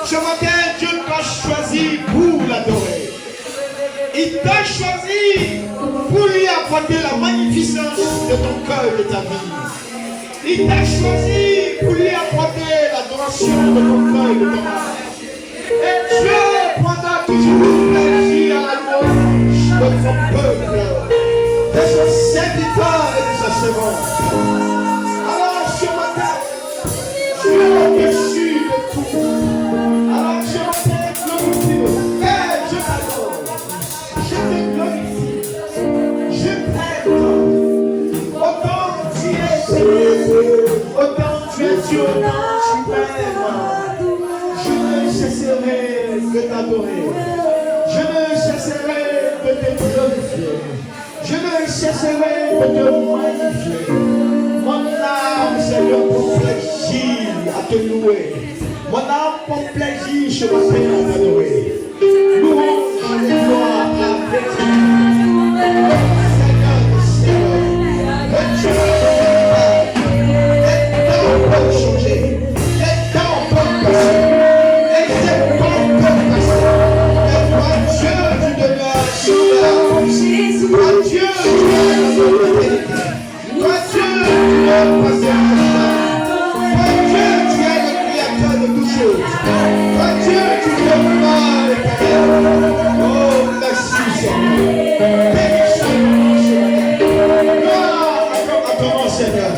Ce matin, Dieu t'a choisi pour l'adorer. Il t'a choisi pour lui apporter la magnificence de ton cœur et de ta vie. Il t'a choisi pour lui apporter l'adoration de ton cœur et de ton âme. Et Dieu prendra toujours plaisir à la louange de son peuple, de son serviteur et de sa servante. Alors ce matin, tu es au-dessus de tout. Alors ce matin, glorifie. Père, je t'adore. Je te glorifie. Je t'aime. Autant tu es Seigneur, autant tu es Dieu, tu m'aimes. Je ne cesserai de t'adorer. Je ne cesserai de te glorifier. Je ne cesserai de te magnifier. Mon âme, Seigneur, pour plaisir à te louer. Mon âme pour plaisir, je m'appelle à t'adorer. Louange et gloire à Dieu. Seigneur, Seigneur, que Dieu les temps peuvent changer. Les temps peuvent passer. Et ces temps peuvent passer. Et toi, Dieu, tu demeures sur la Jésus. Toi, Dieu, tu es la vérité. Toi, Dieu, tu es passé à la toi, Dieu, tu es le créateur de toutes choses. Toi, Dieu, tu ne pas l'éternel. Oh, merci, Seigneur. Béni soit gloire à ton nom, Seigneur.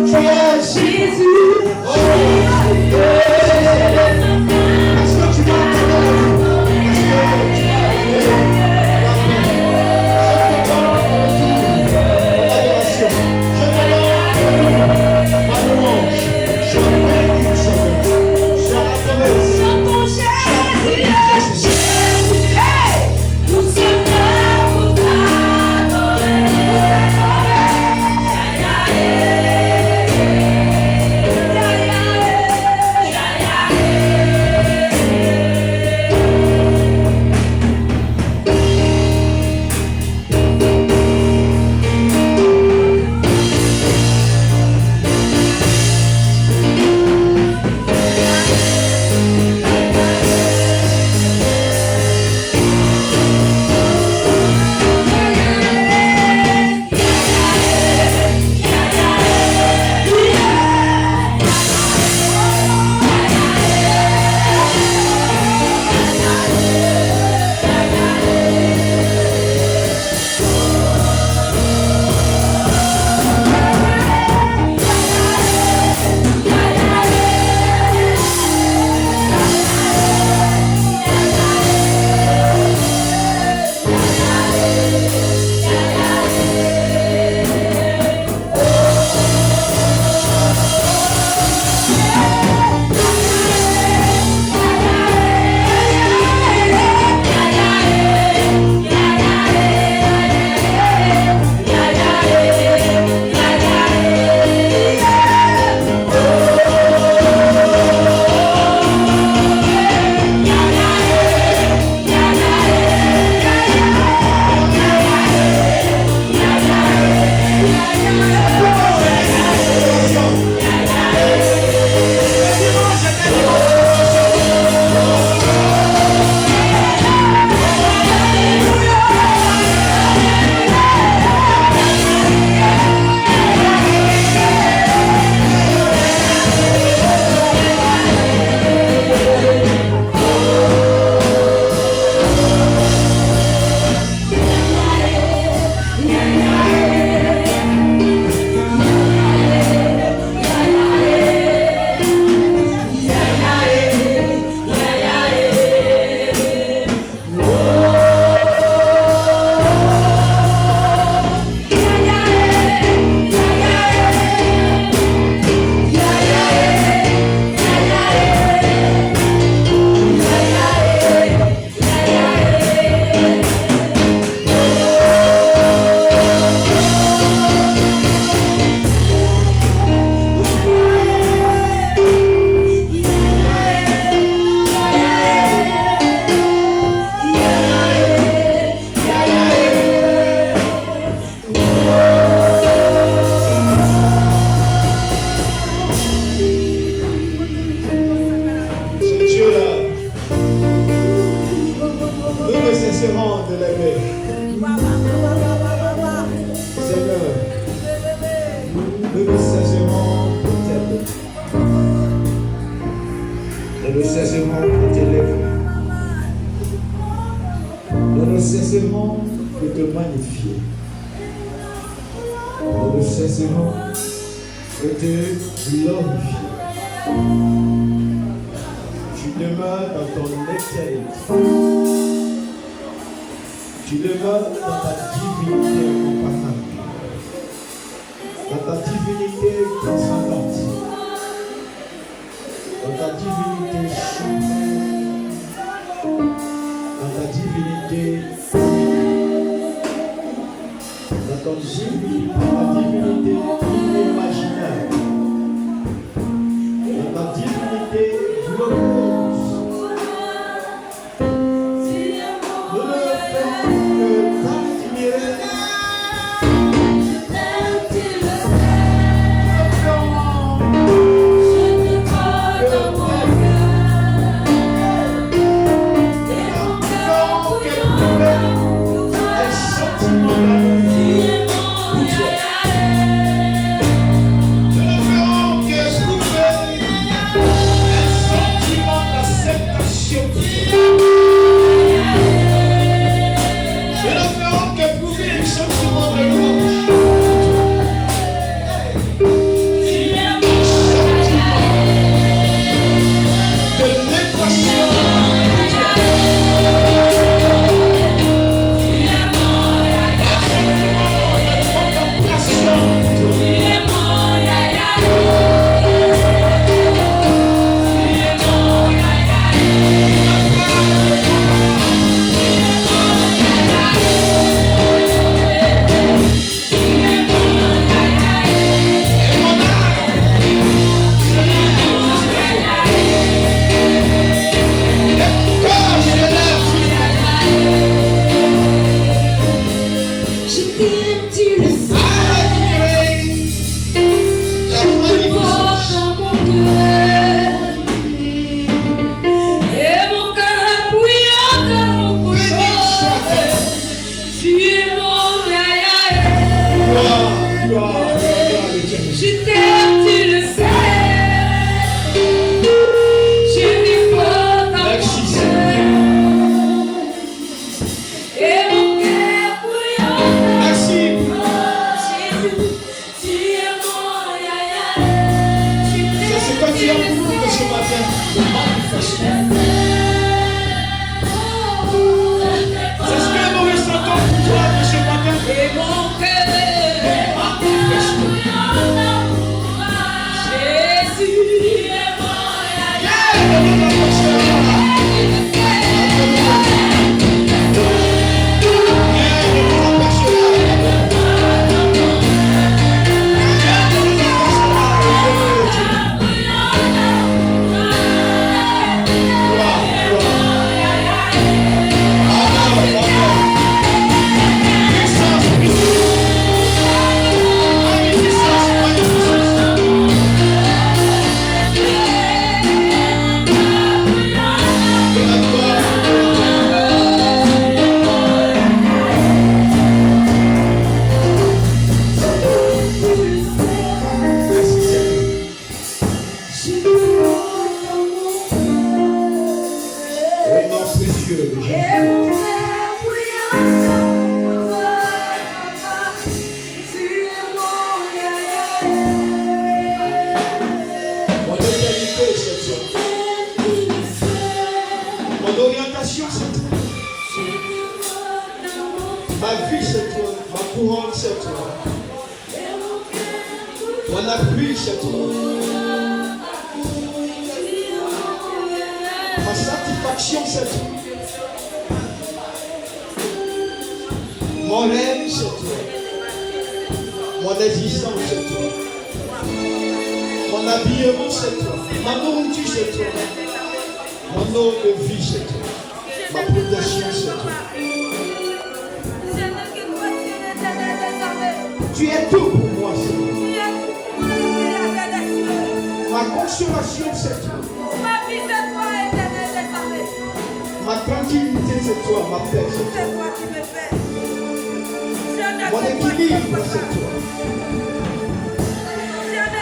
Tu es Jésus. Oh, parce que tu m'as entendu. Je ne cesserons de t'élever. Nous ne cesserons de te magnifier. Nous ne cesserons de te glorifier. Tu demeures dans ton éternité. Tu demeures dans ta divinité incomparable. Dans ta divinité transcendante. Dans ta divinité suprême. Dans ta divinité dans ta divinité inimaginable. Dans ta divinité glorieuse. Nous ne faisons que t'admirer.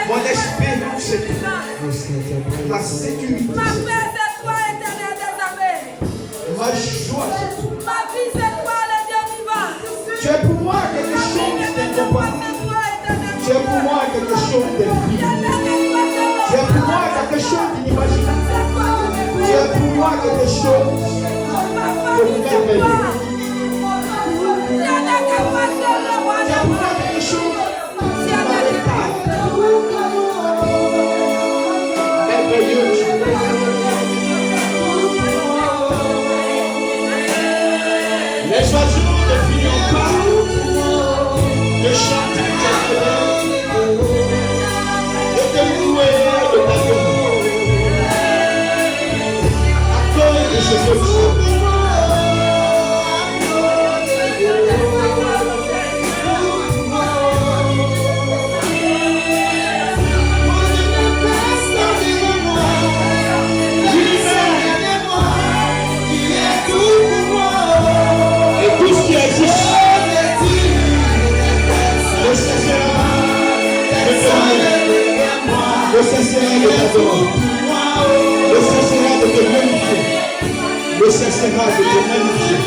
Mon espérance, c'est toi. La sécurité, c'est toi. Ma joie, Ma vie, c'est toi le Dieu vivant. tu es pour moi quelque chose d'incomparable. Tu es pour moi quelque chose d'infini. Tu es pour moi quelque chose d'inimaginable. Tu es pour moi quelque chose de merveilleux. Tu es pour moi quelque chose d'arrêtable. Merveilleux. Les oiseaux ne finiront pas de chanter tes praises, de te louer de ta gloire. À cause de ce que tu es. Le cessera de t'adorer. Le cessera de te magnifier. Le cessera de te magnifier.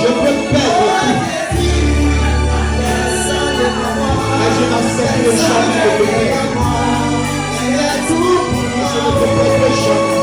Je peux perdre tout. Mais je n'accepte jamais de te perdre. Je ne te perdrai jamais.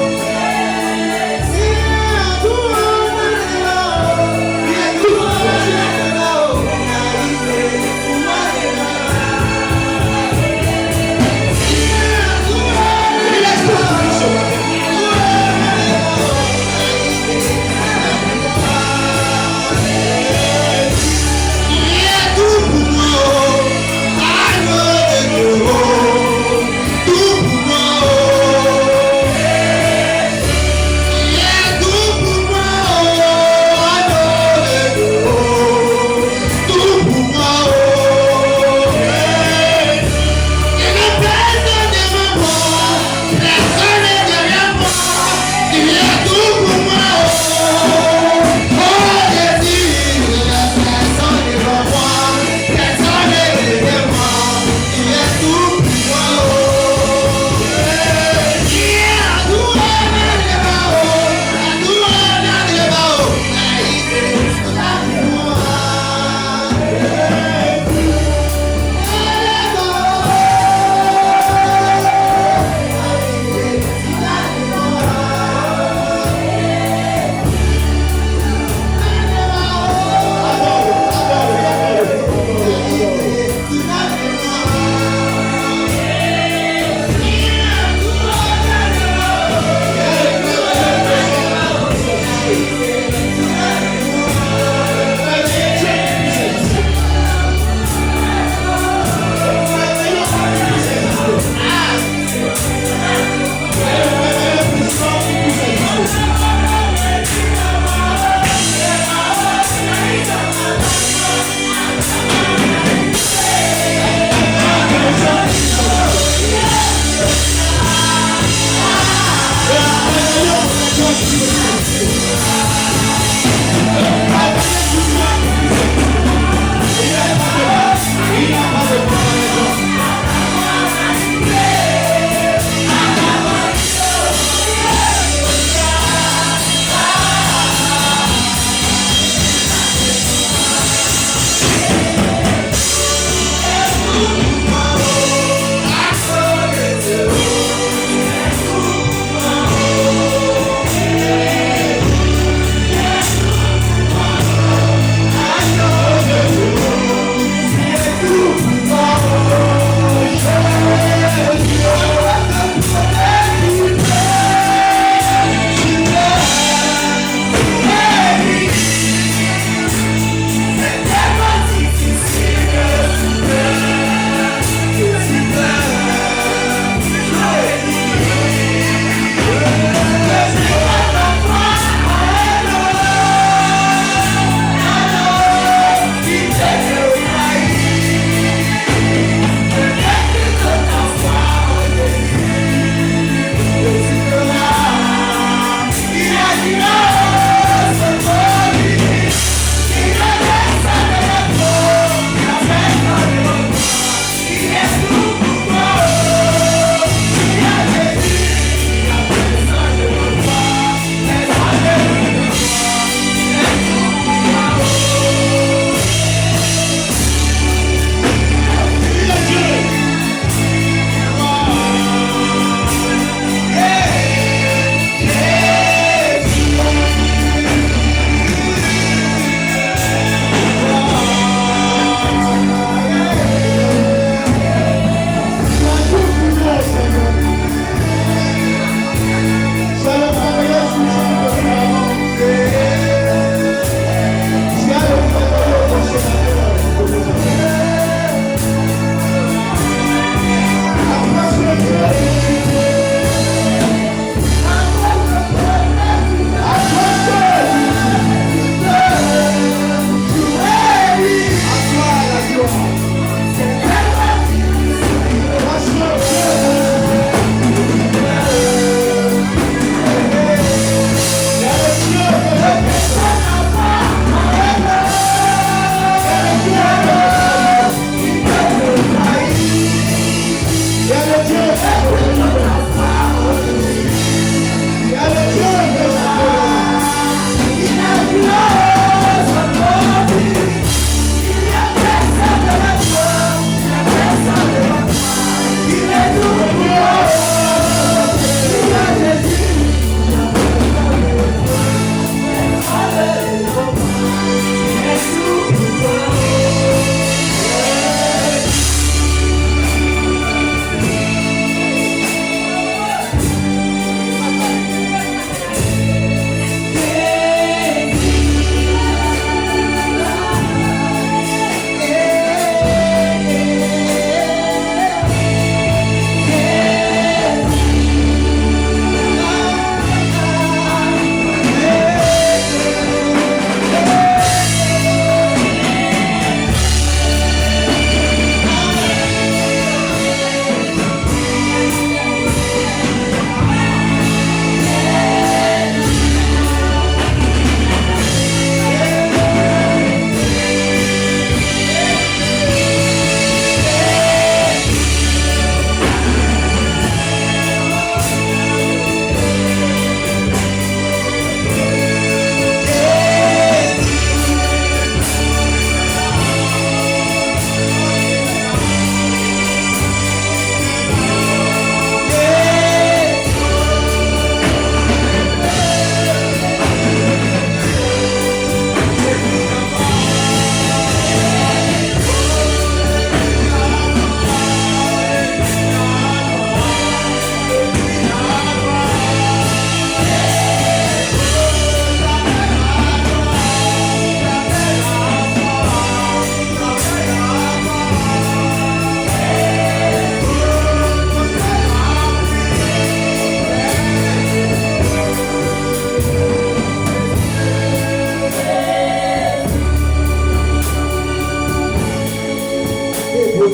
Il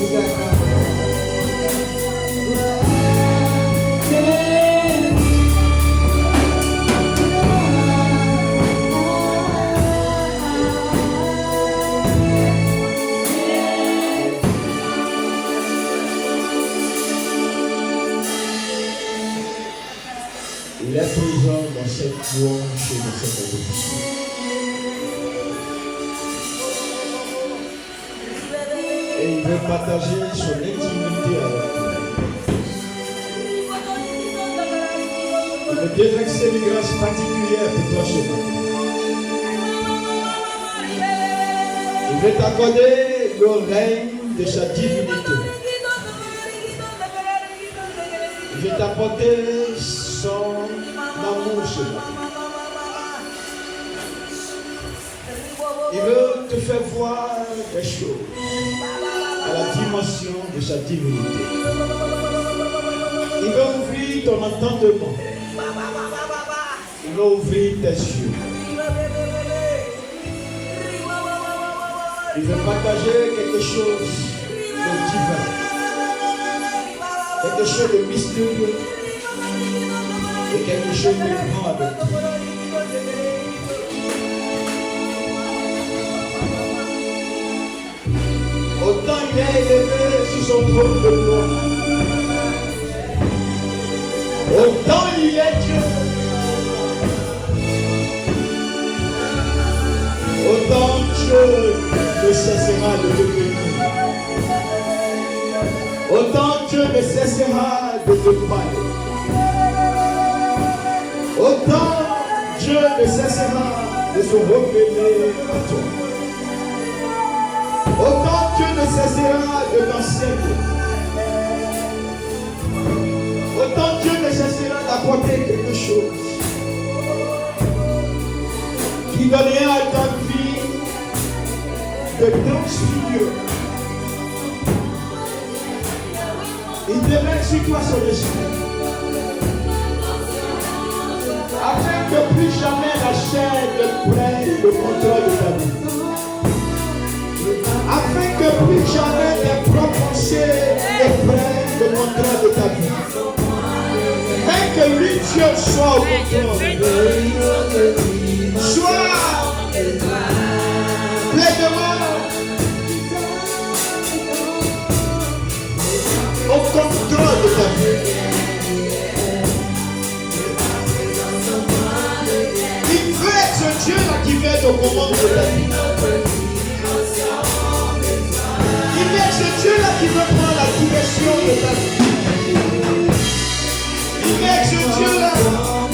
est présent dans cette louange et dans cette adoration. Et il veut partager son intimité avec toi. Il veut déverser une grâce particulière pour toi ce matin. Il veut t'accorder le règne de sa divinité. Il veut t'apporter son amour ce matin. Il veut te faire voir des choses à la dimension de sa divinité. Il veut ouvrir ton entendement. Il veut ouvrir tes yeux. Il veut partager quelque chose de divin, quelque chose de mystérieux et quelque chose de grand avec toi. Autant il est élevé sur son trône de gloire, autant il est Dieu, autant Dieu ne cessera de te bénir, autant Dieu ne cessera de te parler, autant Dieu ne cessera de se révéler à toi. Autant Dieu ne cessera de t'enseigner. Autant Dieu ne cessera d'apporter quelque chose qui donnera à ta vie de transfigurer. Il déverse sur toi son esprit. Afin que plus jamais la chair ne prenne le contrôle de ta vie. Afin que plus jamais tes propres pensées ne prennent le contrôle de ta vie. Afin que lui, Dieu, soit au contrôle. Sois pleinement au contrôle de ta vie. Il veut être ce Dieu-là qui va être au commande de ta vie. C'est Dieu-là qui veut prendre la direction de ta vie. Il est ce Dieu-là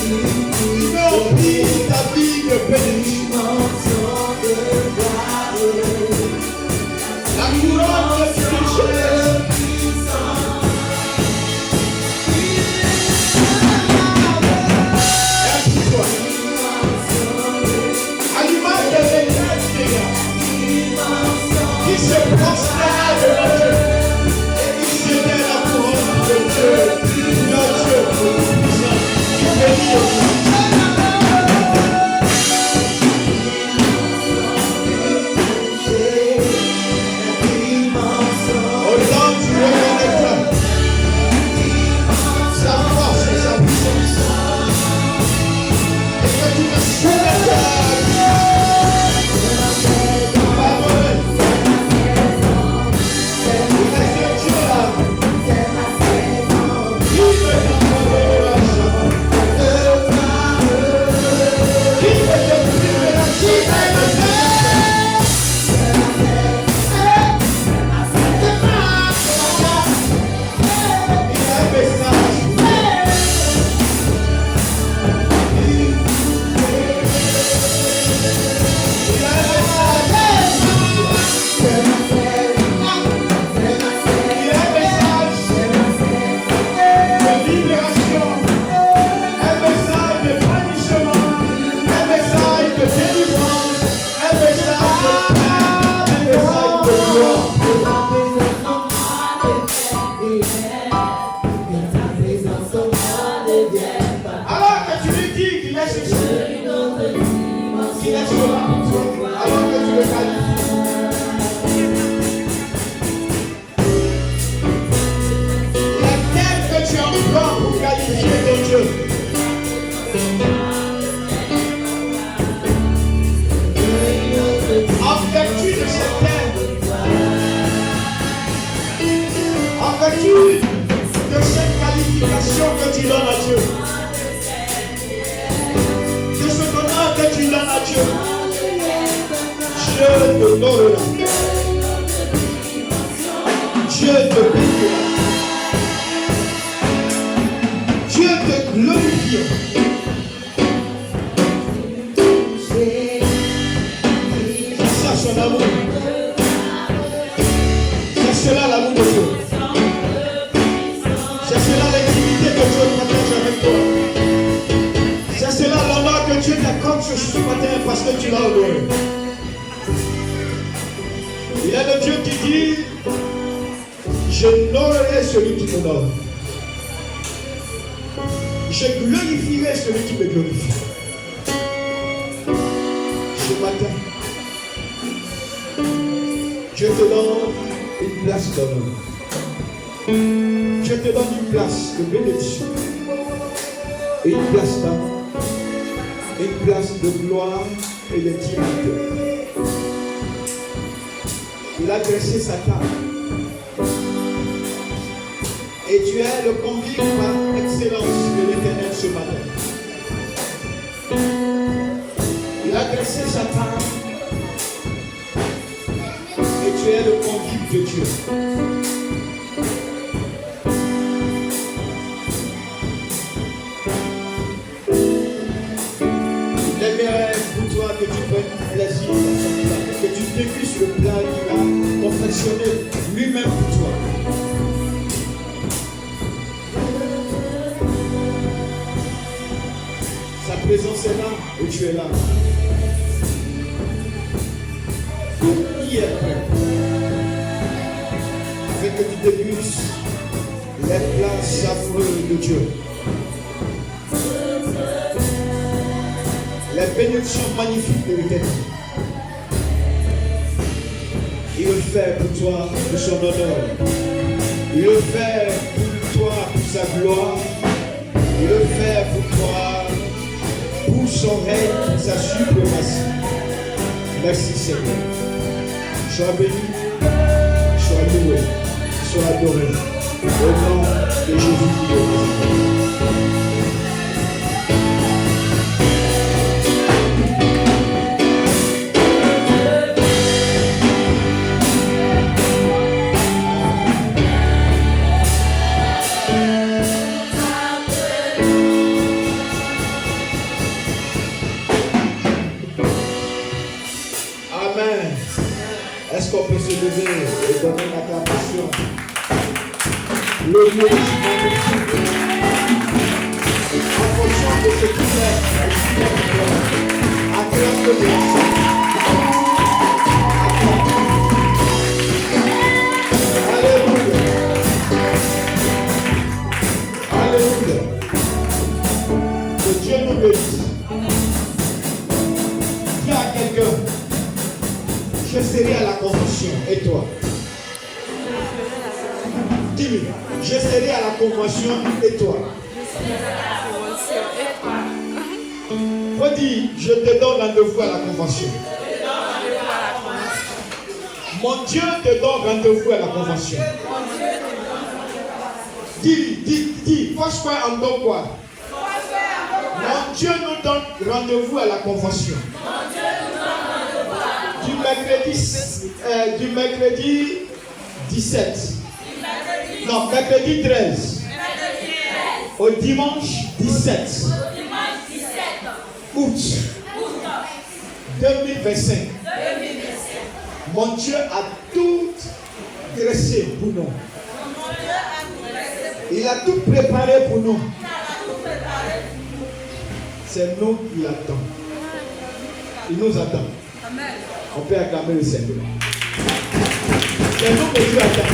qui veut remplir ta vie de bénédiction. La couronne de richesse. Merci-toi. À l'image de l'église qui se prosterne devant Dieu et qui se met la couronne de Dieu, notre Dieu puissant, qui bénit au monde. En vertu de cette qualification que tu donnes à Dieu, de ce honneur que tu donnes à Dieu, Dieu t'honorera. Dieu te bénira. Dieu te glorifiera. C'est ça son amour. C'est cela l'amour de Dieu. C'est cela l'intimité que Dieu partage avec toi. C'est cela l'honneur que Dieu t'accorde ce matin parce que tu l'as honoré. Il est le Dieu qui dit: j'honorerai celui qui m'honore. Je glorifierai celui qui me glorifie. Ce matin, Dieu te donne une place d'honneur. Dieu te donne une place de bénédiction. Une place d'amour. Une place de gloire et de dignité. Il a dressé sa table. Et tu es le convive par excellence de l'Éternel ce matin. Il a dressé sa table. Et tu es le convive de Dieu. Il aimerait pour toi que tu prennes plaisir dans son plat, que tu dégustes le plat qu'il a confectionné lui-même pour toi. Sa présence est là et tu es là. Tout y est prêt. Afin que tu dégustes les plats savoureux de Dieu. Les bénédictions magnifiques de l'Éternel. Il le fait pour toi, pour son honneur. Il le fait pour toi, pour sa gloire. Il le fait pour toi, pour son règne, sa suprématie. Merci Seigneur. Sois béni, sois loué, sois adoré. Au nom de Jésus-Christ. Est-ce qu'on peut se lever et donner une acclamation? Le Dieu en fonction de ce qu'il fait, acclame le Dieu. Alléluia. Alléluia. Que Dieu nous bénisse. Dis à quelqu'un: je serai à la convention. Et toi? Dis-lui, je serai à la convention. Et toi? Redis, je te donne rendez-vous à la convention. Mon Dieu te donne rendez-vous à la convention. Dis, franchement, en donc quoi? Mon Dieu nous donne rendez-vous à la convention. Du mercredi 17. Non, mercredi 13. Au dimanche 17. Août 2025. Mon Dieu a tout dressé pour nous. Il a tout préparé pour nous. C'est nous qui l'attendons. Il nous attend. On peut acclamer le Seigneur. C'est nous que Dieu attend.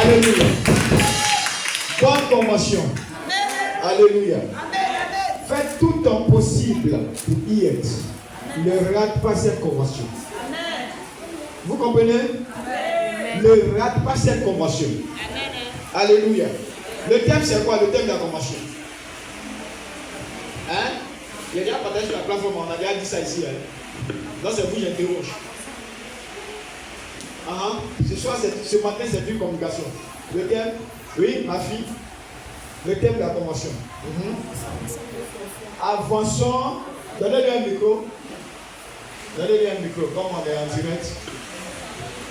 Alléluia. Bonne convention. Alléluia. Faites tout ton possible pour y être. Ne rate pas cette convention. Vous comprenez? Ne rate pas cette convention. Alléluia. Le thème c'est quoi? Le thème de la convention. Hein? Il y a déjà partagé sur la plateforme, on a déjà dit ça ici. Hein? Là c'est vous, j'interroge. Ce soir, ce matin, c'est une communication. Le thème, oui, ma fille, le thème de la convention. Avançons. Donnez-lui un micro. Donnez-lui un micro, comme on est en direct.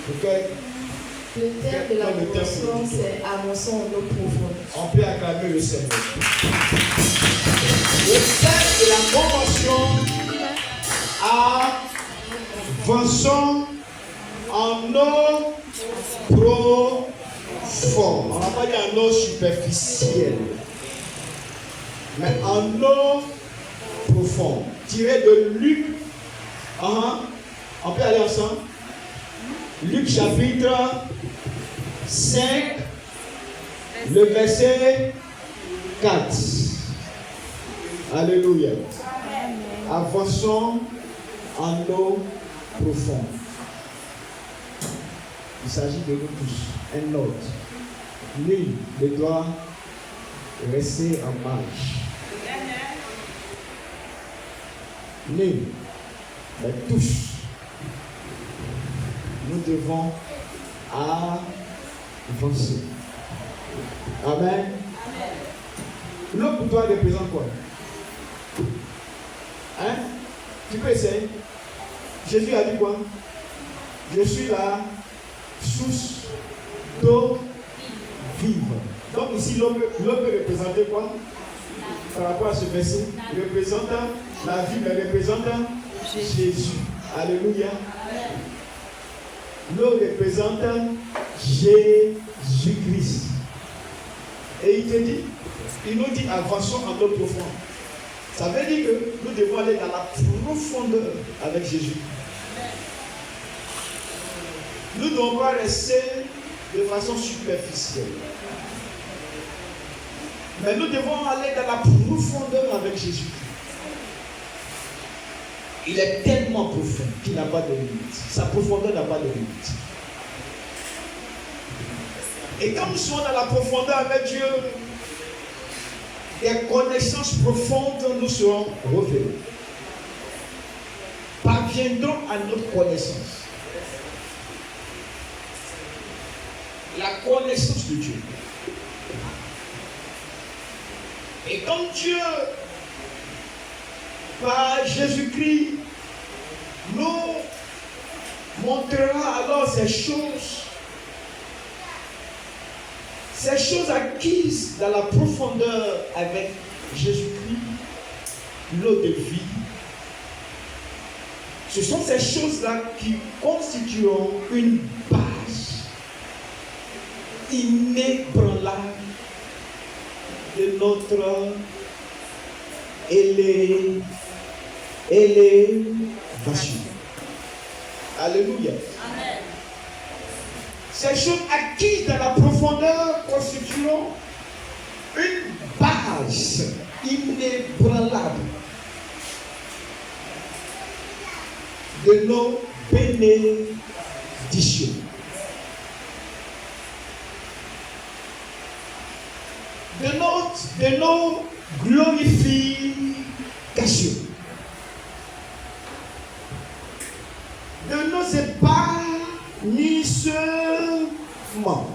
Ok. Le thème de la convention, c'est avançons en eau profonde. On peut acclamer le Seigneur. Le thème de la convention, avançons en eau profonde. On n'a pas dit en eau superficielle, mais en eau profonde. Tiré de Luc. On peut aller ensemble. Luc chapitre 5, le verset 4. Alléluia. Avançons en eau profonde. Il s'agit de nous tous. Un ordre. Nul ne doit rester en marge. Nul, mais tous. Nous devons avancer. Amen. L'eau pour toi représente quoi? Hein? Tu peux essayer? Jésus a dit quoi? Je suis la source d'eau vive. Donc ici, l'eau peut représenter quoi? Par rapport à ce verset, il représente la vie, mais représente Jésus. Alléluia. L'eau représente Jésus-Christ. Et il te dit, il nous dit avançons en eau profonde. Ça veut dire que nous devons aller dans la profondeur avec Jésus. Nous ne devons pas rester de façon superficielle. Mais nous devons aller dans la profondeur avec Jésus. Il est tellement profond qu'il n'a pas de limite. Sa profondeur n'a pas de limite. Et quand nous sommes dans la profondeur avec Dieu, des connaissances profondes nous seront révélées. Parviendrons à notre connaissance. La connaissance de Dieu. Et comme Dieu, par Jésus-Christ, nous montrera alors ces choses acquises dans la profondeur avec Jésus-Christ, l'eau de vie. Ce sont ces choses-là qui constitueront une base inébranlable de notre élévation. Alléluia. Amen. Ces choses acquises dans la profondeur constitueront une base inébranlable de nos bénédictions. De nos glorifications. De nos épanouissements.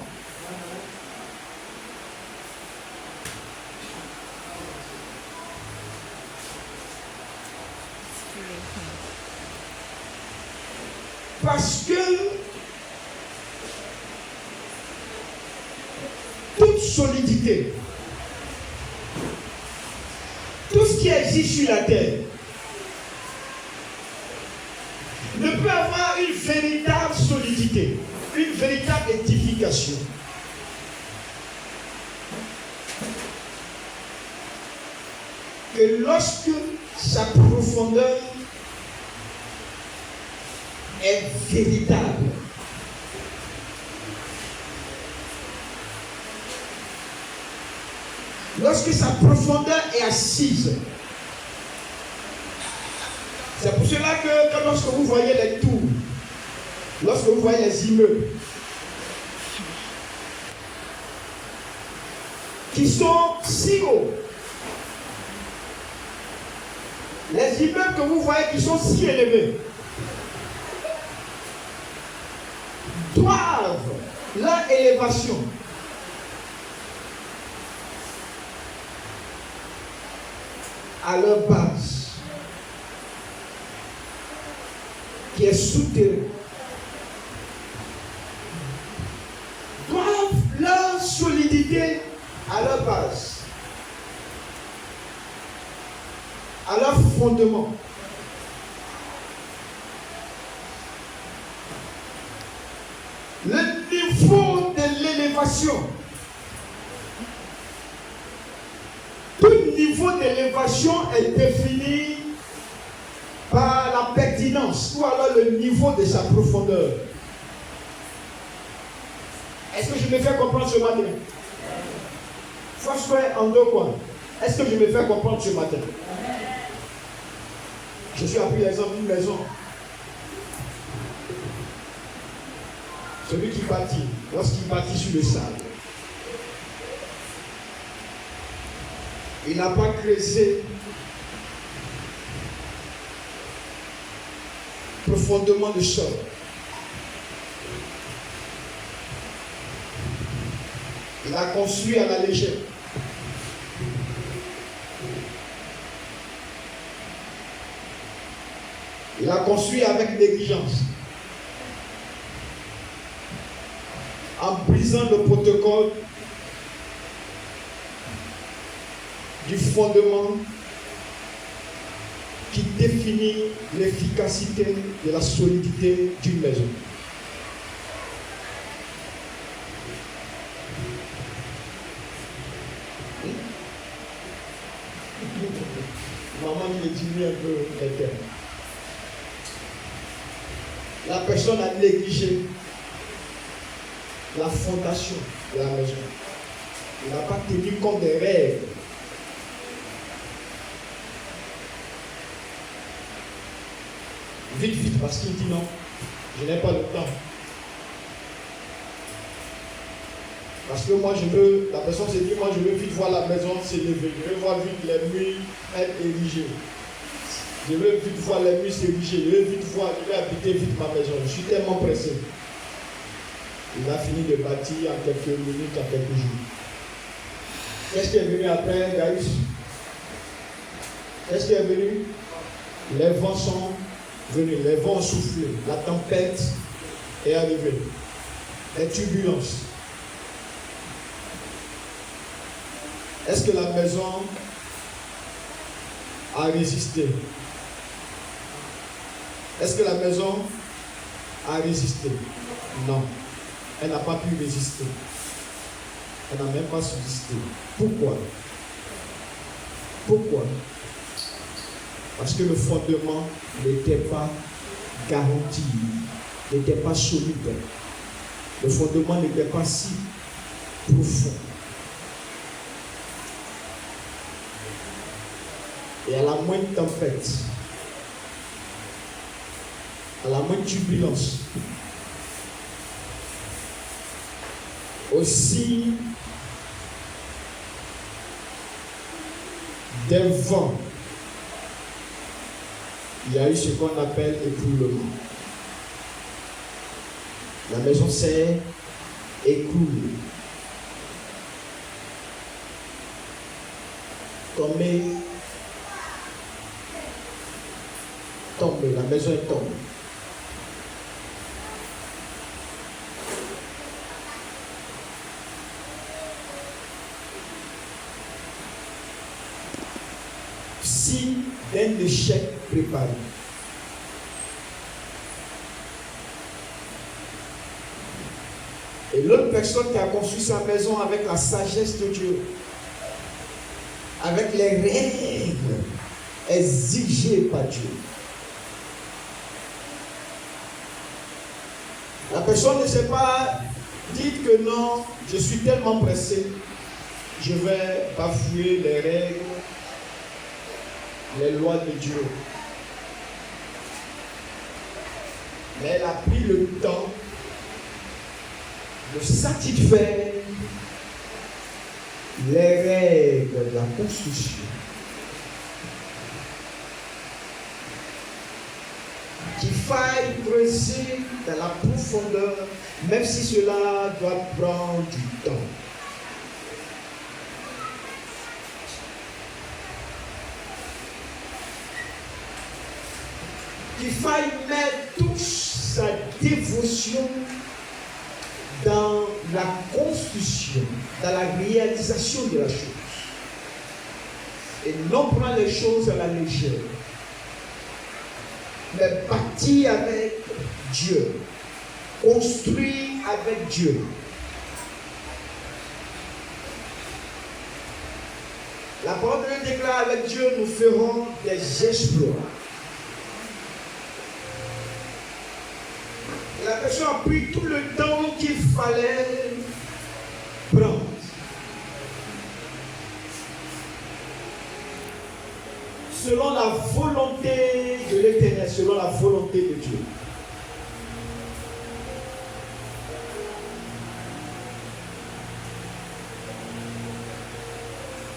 Parce que toute solidité, tout ce qui existe sur la terre ne peut avoir une véritable solidité, une véritable édification que lorsque sa profondeur est véritable. Lorsque sa profondeur est assise. C'est pour cela que lorsque vous voyez les tours, lorsque vous voyez les immeubles qui sont si hauts, les immeubles que vous voyez qui sont si élevés, doivent leur élévation à leur base, qui est souterraine, doivent leur solidité à leur base, à leur fondement. Le niveau de l'élévation, tout niveau d'élévation est défini par la pertinence ou alors le niveau de sa profondeur. Est-ce que je me fais comprendre ce matin? François en deux coins. Est-ce que je me fais comprendre ce matin? Je suis appris l'exemple d'une maison. Celui qui bâtit, lorsqu'il bâtit sur le sable, il n'a pas creusé profondément le sol. Il a construit à la légère. Il a construit avec négligence. En brisant le protocole du fondement qui définit l'efficacité de la solidité d'une maison. Maman il diminue un peu les termes. La personne a négligé la fondation de la maison. Il n'a pas tenu compte des règles. Vite, vite, parce qu'il dit non, je n'ai pas le temps. Parce que moi, la personne s'est dit, moi, je veux vite voir la maison s'élever. Je veux voir vite les murs être érigés. Je veux vite voir les murs s'ériger. Je veux vite voir, je veux habiter vite ma maison. Je suis tellement pressé. Il a fini de bâtir en quelques minutes, en quelques jours. Qu'est-ce qui est venu après, Gaïs? Qu'est-ce qui est venu? Les vents sont venus, les vents ont soufflé, la tempête est arrivée, les turbulences. Est-ce que la maison a résisté? Est-ce que la maison a résisté? Non. Elle n'a pas pu résister. Elle n'a même pas subsisté. Pourquoi? Pourquoi? Parce que le fondement n'était pas garanti, n'était pas solide. Le fondement n'était pas si profond. Et à la moindre tempête, à la moindre turbulence, aussi des vents, il y a eu ce qu'on appelle écroulement. La maison s'est écroulée. Tombée, la maison est tombée. Si d'un échec préparé. Et l'autre personne qui a construit sa maison avec la sagesse de Dieu, avec les règles exigées par Dieu. La personne ne s'est pas dit que non, je suis tellement pressé, je vais bafouer les règles, les lois de Dieu. Mais elle a pris le temps de satisfaire les règles de la construction qui faille creuser dans la profondeur, même si cela doit prendre du temps. Qu'il faille mettre toute sa dévotion dans la construction, dans la réalisation de la chose. Et non prendre les choses à la légère, mais bâtir avec Dieu, construire avec Dieu. La parole de Dieu déclare: avec Dieu nous ferons des exploits. La personne a pris tout le temps qu'il fallait prendre. Selon la volonté de l'Éternel, selon la volonté de Dieu.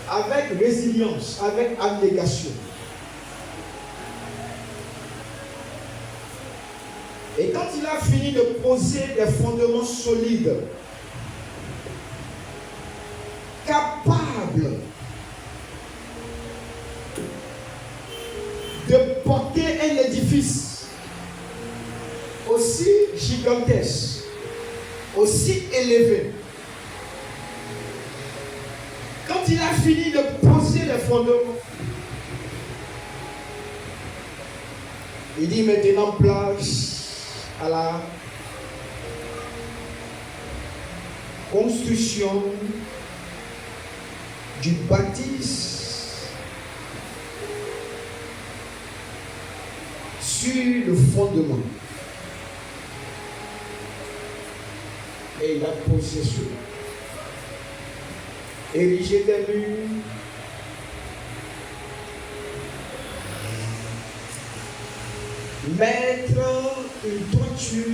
Avec résilience, avec abnégation. Et quand il a fini de poser des fondements solides, capables de porter un édifice aussi gigantesque, aussi élevé, quand il a fini de poser les fondements, il dit maintenant place à la construction du bâtisse sur le fondement. Et il a posé cela. Ériger des murs, mettre une toiture,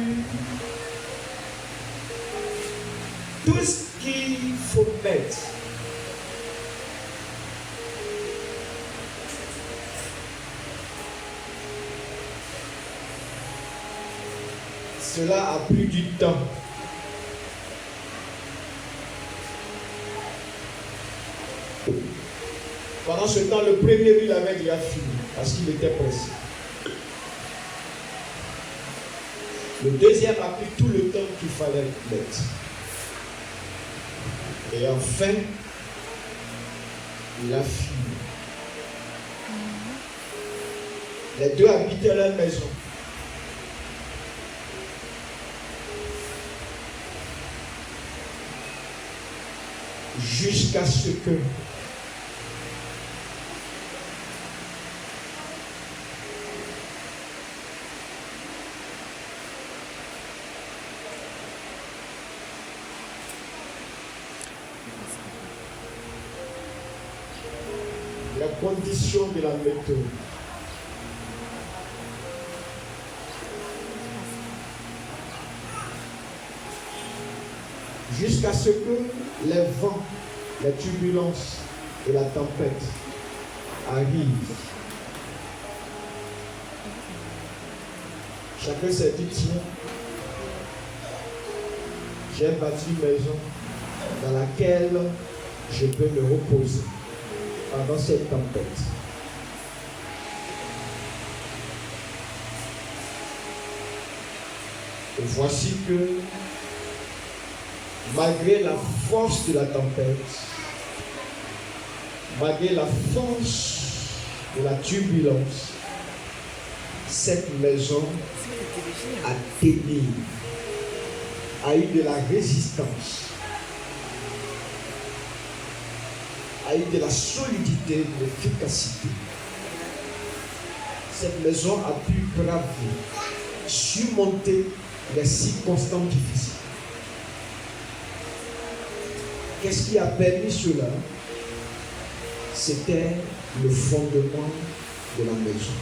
tout ce qu'il faut mettre. Cela a pris du temps. Pendant ce temps, le premier, il avait déjà fini parce qu'il était pressé. Le deuxième a pris tout le temps qu'il fallait mettre. Et enfin, il a fini. Les deux habitaient la maison. Jusqu'à ce que la condition de la méthode. Jusqu'à ce que les vents, les turbulences et la tempête arrivent. Chacun s'est dit, tiens, j'ai bâti une maison dans laquelle je peux me reposer pendant cette tempête. Et voici que malgré la force de la tempête, malgré la force de la turbulence, cette maison a tenu, a eu de la résistance, a eu de la solidité, de l'efficacité. Cette maison a pu braver, surmonter les circonstances difficiles. Qu'est-ce qui a permis cela? C'était le fondement de la maison.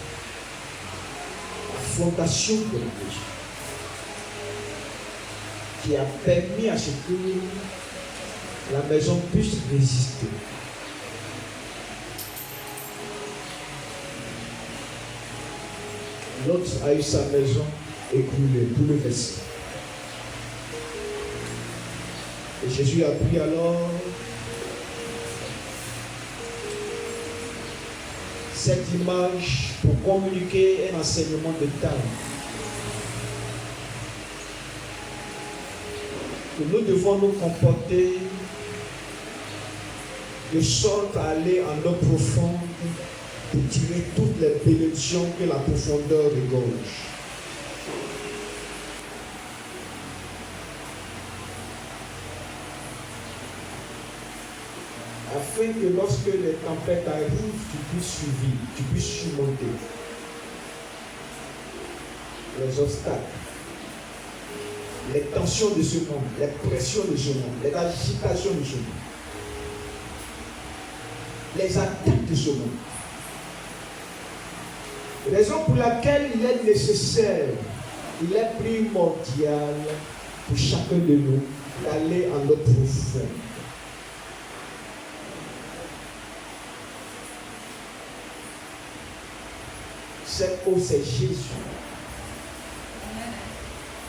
La fondation de la maison. Qui a permis à ce que la maison puisse résister. L'autre a eu sa maison écroulée, bouleversée. Et Jésus a pris alors cette image pour communiquer un enseignement de taille. Que nous devons nous comporter de sorte à aller en eau profonde pour tirer toutes les bénédictions que la profondeur regorge. Afin que lorsque les tempêtes arrivent, tu puisses survivre, tu puisses surmonter les obstacles, les tensions de ce monde, les pressions de ce monde, les agitations de ce monde, les attaques de ce monde. Raison pour laquelle il est nécessaire, il est primordial pour chacun de nous d'aller en eau profonde. Cette eau, c'est Jésus.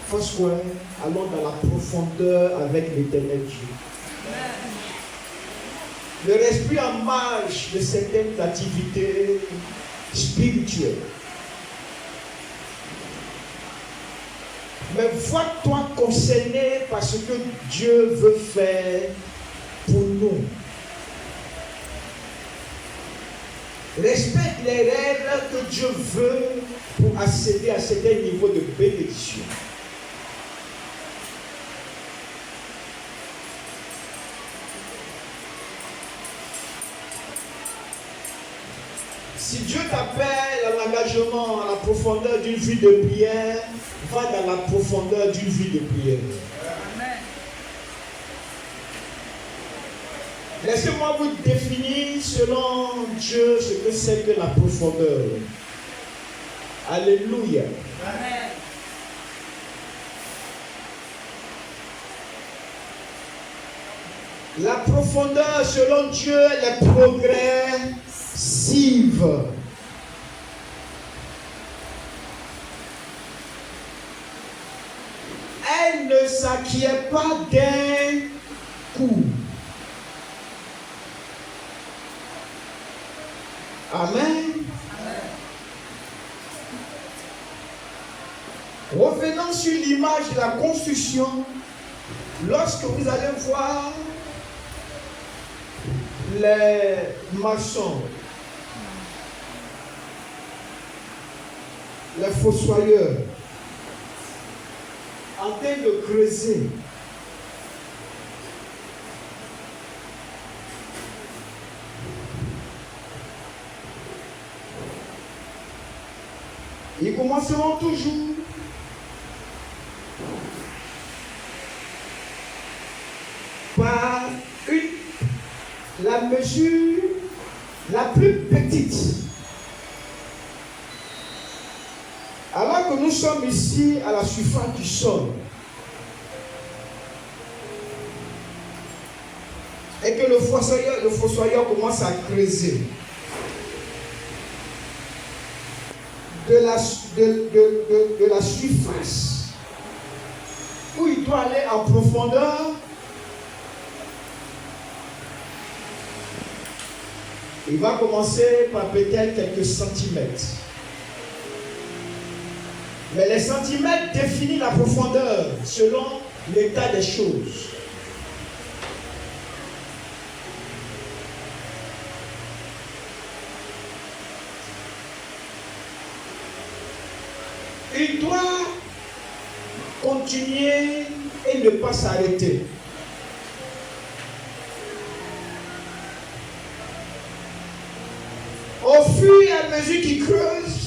François, allons dans la profondeur avec l'Éternel Dieu. Leur esprit en marche de certaines activités spirituelles. Mais vois-toi concerné par ce que Dieu veut faire pour nous. Respecte les règles que Dieu veut pour accéder à certains niveaux de bénédiction. Si Dieu t'appelle à l'engagement, à la profondeur d'une vie de prière, va dans la profondeur d'une vie de prière. Amen. Laissez-moi vous définir selon Dieu ce que c'est que la profondeur. Alléluia. Amen. La profondeur selon Dieu est progressive. Elle ne s'acquiert pas d'un coup. Amen. Revenons sur l'image de la construction. Lorsque vous allez voir les maçons, les fossoyeurs en train de creuser, ils commenceront toujours par la mesure la plus petite. Alors que nous sommes ici à la surface du sol et que le fossoyeur commence à creuser de la surface où il doit aller en profondeur, il va commencer par peut-être quelques centimètres. Mais les centimètres définissent la profondeur selon l'état des choses. Il doit continuer et ne pas s'arrêter. Au fur et à mesure qu'il creuse,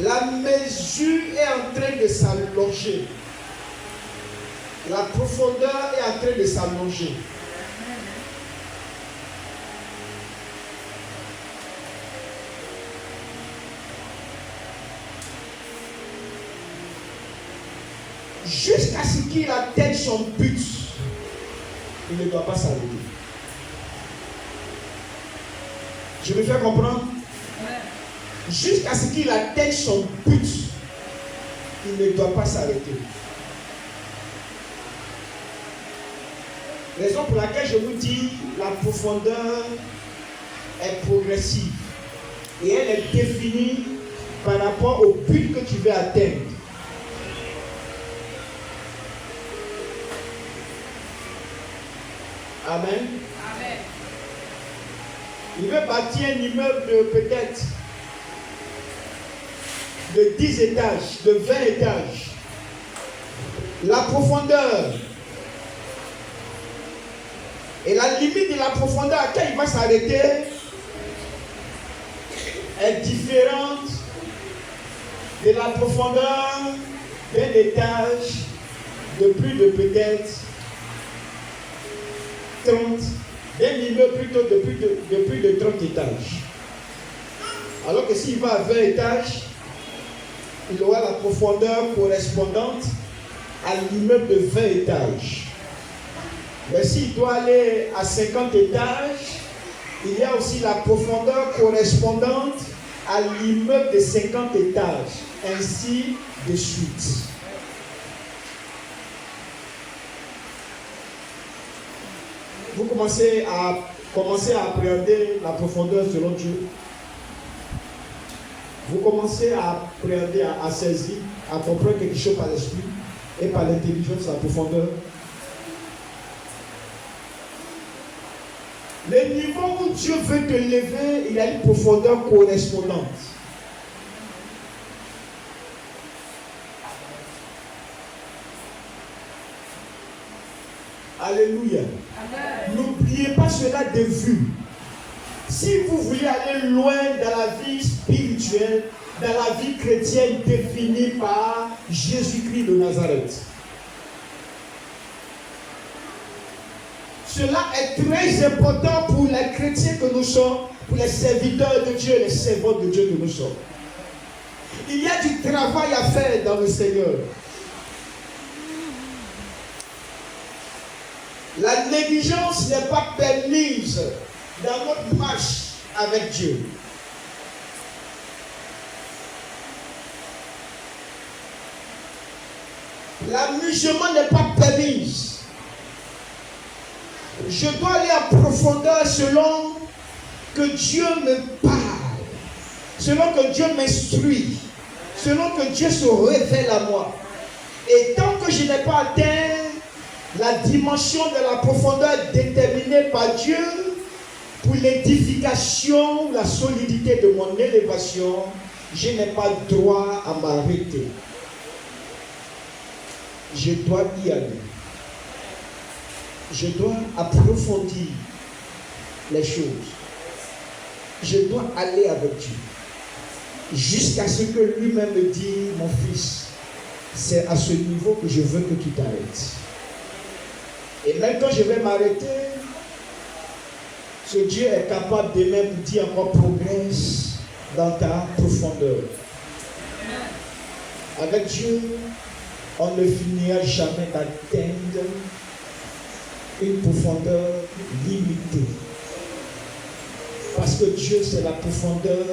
la mesure est en train de s'allonger. La profondeur est en train de s'allonger. Jusqu'à ce qu'il atteigne son but, il ne doit pas s'arrêter. Je me fais comprendre? jusqu'à ce qu'il atteigne son but, il ne doit pas s'arrêter. Raison pour laquelle je vous dis, la profondeur est progressive et elle est définie par rapport au but que tu veux atteindre. Amen. Amen. Il veut bâtir un immeuble de peut-être de 10 étages, de 20 étages. La profondeur et la limite de la profondeur à laquelle il va s'arrêter est différente de la profondeur d'un étage de plus de peut-être 30, d'un immeuble plutôt de plus de 30 étages. Alors que s'il va à 20 étages, il aura la profondeur correspondante à l'immeuble de 20 étages. Mais s'il doit aller à 50 étages, il y a aussi la profondeur correspondante à l'immeuble de 50 étages, ainsi de suite. Vous commencez à appréhender la profondeur selon Dieu. Vous commencez à appréhender, à saisir, à comprendre quelque chose par l'esprit et par l'intelligence, la profondeur. Le niveau où Dieu veut te lever, il a une profondeur correspondante. Alléluia. N'oubliez pas cela de vue. Si vous voulez aller loin dans la vie spirituelle, dans la vie chrétienne définie par Jésus-Christ de Nazareth, cela est très important pour les chrétiens que nous sommes, pour les serviteurs de Dieu, les servants de Dieu que nous sommes. Il y a du travail à faire dans le Seigneur. La négligence n'est pas permise dans notre marche avec Dieu. L'amusement n'est pas permis. Je dois aller en profondeur selon que Dieu me parle, selon que Dieu m'instruit, selon que Dieu se révèle à moi. Et tant que je n'ai pas atteint la dimension de la profondeur déterminée par Dieu pour l'édification, la solidité de mon élévation, je n'ai pas droit à m'arrêter. Je dois y aller. Je dois approfondir les choses. Je dois aller avec Dieu. Jusqu'à ce que lui-même me dise, mon fils, c'est à ce niveau que je veux que tu t'arrêtes. Et même quand je vais m'arrêter, ce Dieu est capable de même dire encore progresse dans ta profondeur. Avec Dieu, on ne finira jamais d'atteindre une profondeur limitée. Parce que Dieu, c'est la profondeur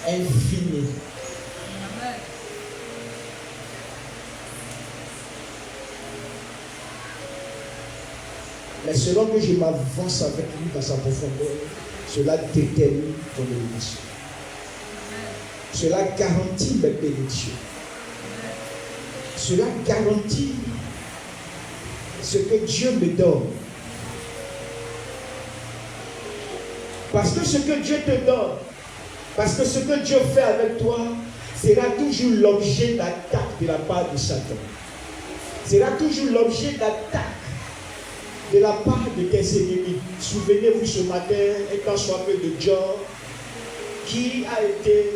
infinie. Mais selon que je m'avance avec lui dans sa profondeur, cela détermine ton élévation. Cela garantit mes bénédictions. Cela garantit ce que Dieu me donne. Parce que ce que Dieu te donne, parce que ce que Dieu fait avec toi, sera toujours l'objet d'attaque de la part de Satan. Sera toujours l'objet d'attaque de la part de tes ennemis. Souvenez-vous ce matin, étant choisi de Job, qui a été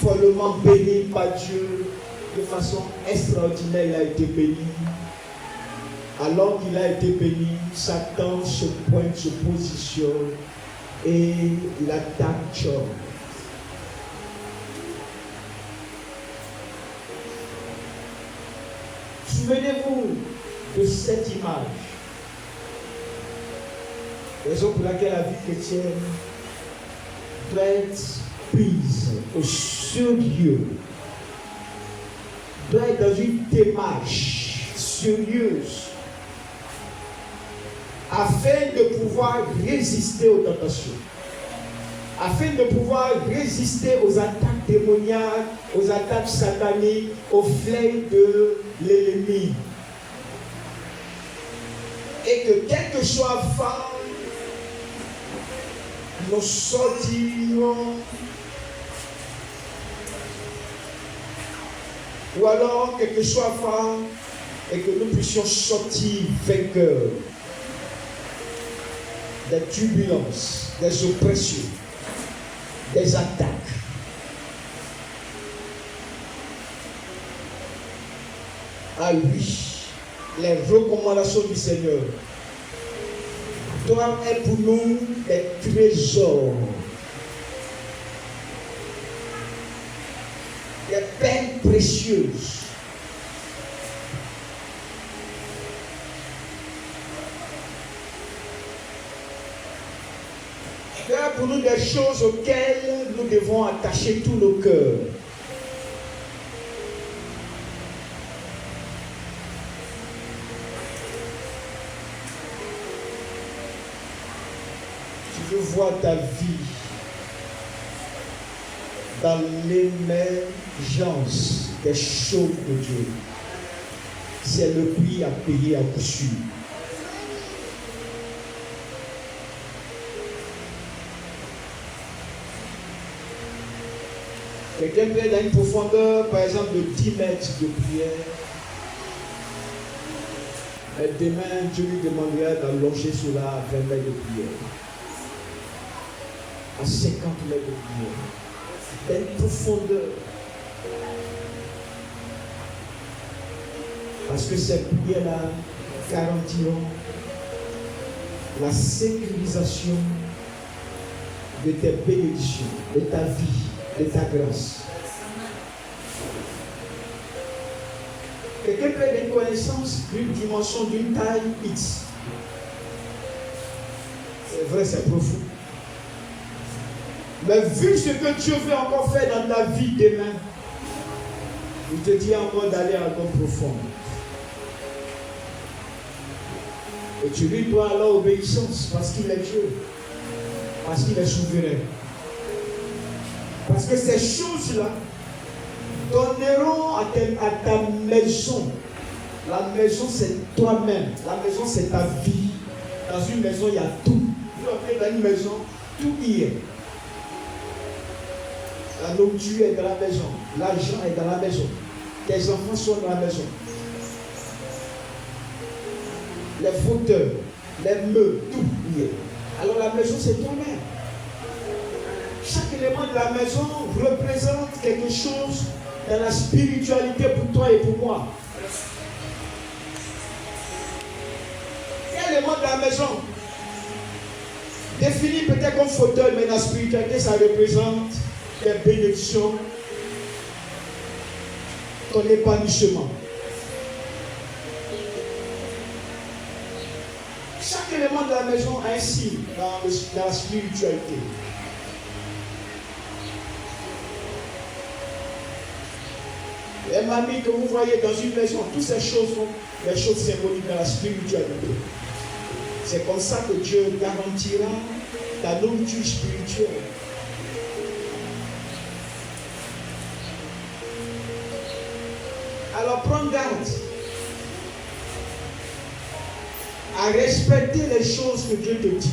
follement béni par Dieu, de façon extraordinaire, il a été béni. Alors qu'il a été béni, Satan se pointe, se positionne et il attaque Job. Souvenez-vous de cette image. Raison pour laquelle la vie chrétienne doit être prise au sérieux, doit être dans une démarche sérieuse afin de pouvoir résister aux tentations, afin de pouvoir résister aux attaques démoniaques, aux attaques sataniques, aux flèches de l'ennemi. Et que quel que soit fa, nous sortirons, ou alors quel que soit fa, et que nous puissions sortir vainqueurs des turbulences, des oppressions, des attaques. Ah oui, les recommandations du Seigneur doivent être pour nous des trésors, des perles précieuses. Doivent pour nous des choses auxquelles nous devons attacher tous nos cœurs. Je vois ta vie dans l'émergence des choses de Dieu. C'est le prix à payer à coup sûr. Quelqu'un peut être dans une profondeur, par exemple, de 10 mètres de prière. Et demain, Dieu lui demanderait d'allonger cela à 20 mètres de prière. À 50 mètres de prière. Dans une profondeur. Parce que ces prières-là garantiront la sécurisation de tes bénédictions, de ta vie, de ta grâce. Quelqu'un peut avoir une connaissance d'une dimension, d'une taille X. C'est vrai, c'est profond. Mais vu ce que Dieu veut encore faire dans ta vie demain, il te dit encore d'aller encore profond. Et tu lui dois alors obéissance parce qu'il est Dieu, parce qu'il est souverain. Parce que ces choses-là donneront à ta maison. La maison, c'est toi-même. La maison, c'est ta vie. Dans une maison, il y a tout. Vous entrez dans une maison, tout y est. La nourriture est dans la maison. L'argent est dans la maison. Tes enfants sont dans la maison. Les fauteuils, les meubles, tout y est. Alors la maison, c'est toi-même. Chaque élément de la maison représente quelque chose dans la spiritualité pour toi et pour moi. Quel élément de la maison défini peut-être comme fauteuil, mais dans la spiritualité, ça représente des bénédictions, ton épanouissement. Chaque élément de la maison a un signe dans la spiritualité. Les mamies que vous voyez dans une maison, toutes ces choses sont des choses symboliques dans la spiritualité. C'est comme ça que Dieu garantira ta nourriture spirituelle. Alors prends garde à respecter les choses que Dieu te dit.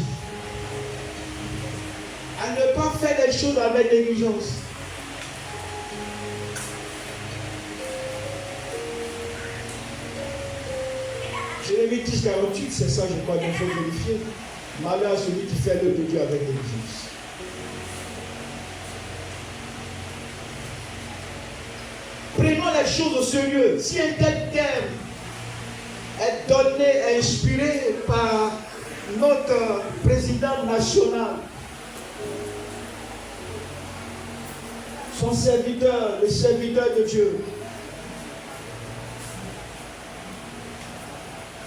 À ne pas faire les choses avec négligence. Jérémie 10, 48, c'est ça, je crois qu'il faut vérifier. Malheur à celui qui fait l'œuvre de Dieu avec négligence. Prenons les choses au sérieux. Si un tel terme est donné, inspiré par notre président national, son serviteur, le serviteur de Dieu,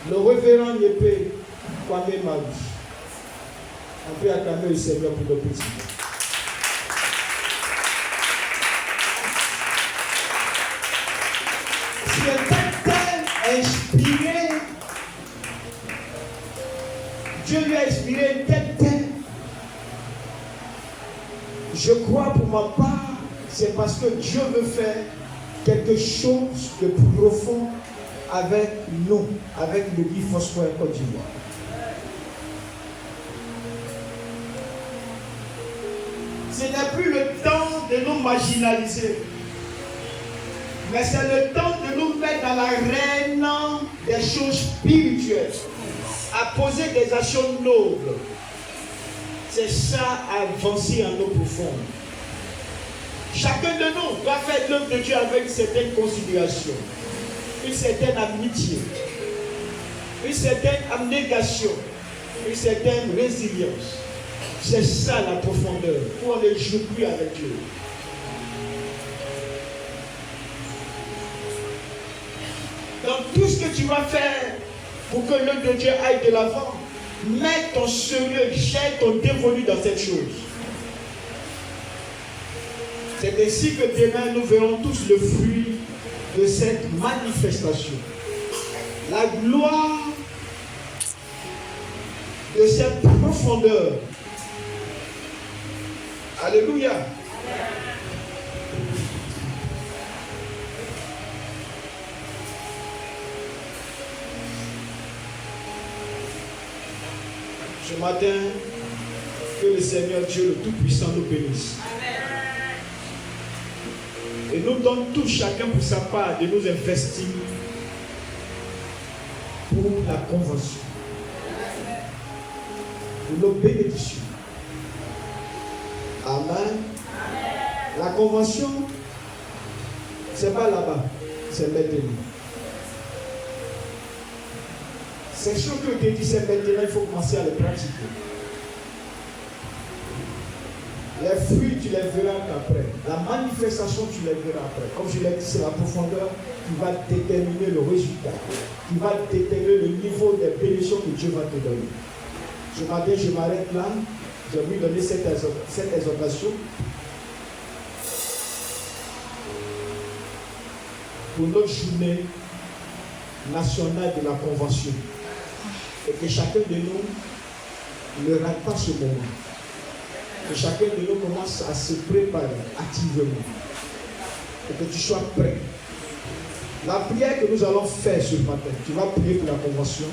le révérend Yépé Kwame Marouche. On peut acclamer le Seigneur pour le petit. était inspiré. Dieu lui a inspiré tel. Je crois pour ma part, c'est parce que Dieu veut faire quelque chose de profond avec nous, avec l'église Foursquare Côte d'Ivoire. Ce n'est plus le temps de nous marginaliser, mais c'est le temps de nous mettre dans l'arène des choses spirituelles, à poser des actions nobles. C'est ça, avancer en eau profonde. Chacun de nous doit faire l'œuvre de Dieu avec une certaine considération, une certaine amitié, une certaine abnégation, une certaine résilience. C'est ça la profondeur, pour ne joue plus avec Dieu. Donc tout ce que tu vas faire pour que l'œuvre de Dieu aille de l'avant, mets ton sérieux, jette ton dévolu dans cette chose. C'est ainsi que demain nous verrons tous le fruit de cette manifestation. La gloire de cette profondeur. Alléluia. Ce matin, que le Seigneur Dieu le Tout-Puissant nous bénisse. Et nous donne tous chacun pour sa part de nous investir pour la convention, pour nos bénédictions. Amen. La convention, ce n'est pas là-bas, c'est maintenant. Ces choses que Dieu dit, c'est maintenant, il faut commencer à les pratiquer. Les fruits, tu les verras après. La manifestation, tu les verras après. Comme je l'ai dit, c'est la profondeur qui va déterminer le résultat, qui va déterminer le niveau des bénédictions que Dieu va te donner. Ce matin, je m'arrête là. Je vais lui donner cette exhortation pour notre journée nationale de la convention. Et que chacun de nous ne rate pas ce moment. Que chacun de nous commence à se préparer activement. Et que tu sois prêt. La prière que nous allons faire ce matin, tu vas prier pour la convention.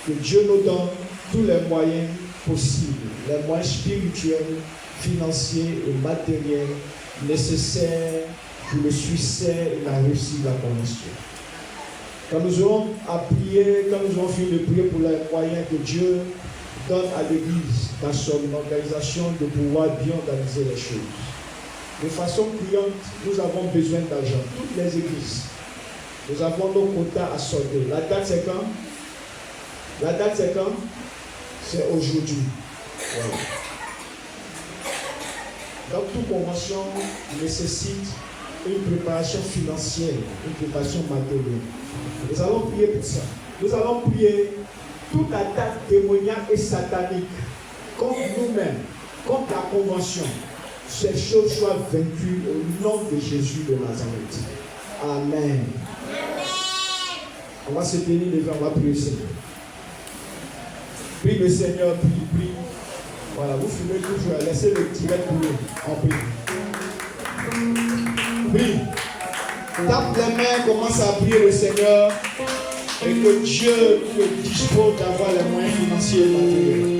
Que Dieu nous donne tous les moyens possibles, les moyens spirituels, financiers et matériels nécessaires pour le succès et la réussite de la convention. Quand nous aurons à prier, quand nous aurons fini de prier pour les moyens que Dieu donne à l'Église dans son organisation de pouvoir bien organiser les choses. De façon cliente, nous avons besoin d'argent. Toutes les églises, nous avons nos quotas à solder. La date c'est quand? La date c'est quand? C'est aujourd'hui. Voilà. Donc toute convention nécessite une préparation financière, une préparation matérielle. Nous allons prier pour ça. Nous allons prier toute attaque démoniaque et satanique contre nous-mêmes, contre la convention. Ces choses soient vaincues au nom de Jésus de Nazareth. Amen. On va se tenir devant, on va prier le Seigneur. Prie le Seigneur, prie. Voilà, vous fumez toujours, laissez le direct pour nous. On prie. Prie. Tape les mains, commence à prier le Seigneur. Et que Dieu te dispose d'avoir les moyens financiers et matériels.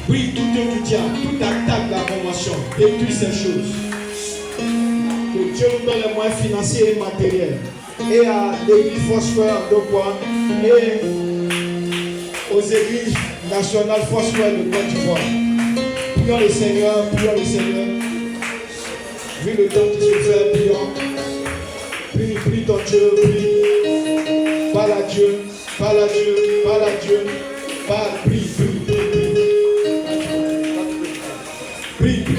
Prie tout étudiant, toute attaque de la convention, détruit ces choses. Que Dieu nous donne les moyens financiers et matériels. Et à l'église Foursquare de quoi? Et aux églises nationales Foursquare de Côte d'Ivoire. Prions le Seigneur. Vu le temps qui se fait, prions. Prie ton Dieu, prie. Parle à Dieu. Prie.